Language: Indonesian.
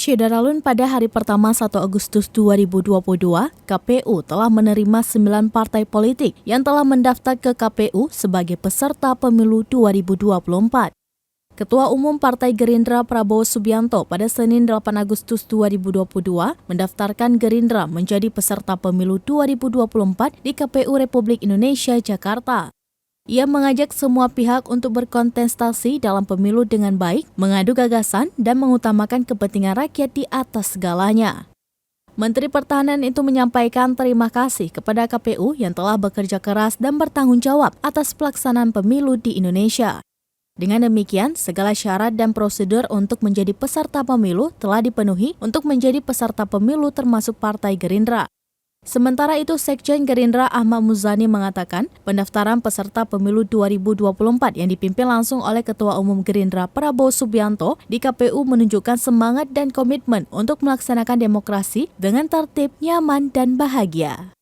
Syederalun pada hari pertama 1 Agustus 2022, KPU telah menerima 9 partai politik yang telah mendaftar ke KPU sebagai peserta pemilu 2024. Ketua Umum Partai Gerindra Prabowo Subianto pada Senin 8 Agustus 2022 mendaftarkan Gerindra menjadi peserta pemilu 2024 di KPU Republik Indonesia, Jakarta. Ia mengajak semua pihak untuk berkontestasi dalam pemilu dengan baik, mengadu gagasan, dan mengutamakan kepentingan rakyat di atas segalanya. Menteri Pertahanan itu menyampaikan terima kasih kepada KPU yang telah bekerja keras dan bertanggung jawab atas pelaksanaan pemilu di Indonesia. Dengan demikian, segala syarat dan prosedur untuk menjadi peserta pemilu telah dipenuhi untuk menjadi peserta pemilu termasuk Partai Gerindra. Sementara itu, Sekjen Gerindra Ahmad Muzani mengatakan pendaftaran peserta pemilu 2024 yang dipimpin langsung oleh Ketua Umum Gerindra Prabowo Subianto di KPU menunjukkan semangat dan komitmen untuk melaksanakan demokrasi dengan tertib, nyaman, dan bahagia.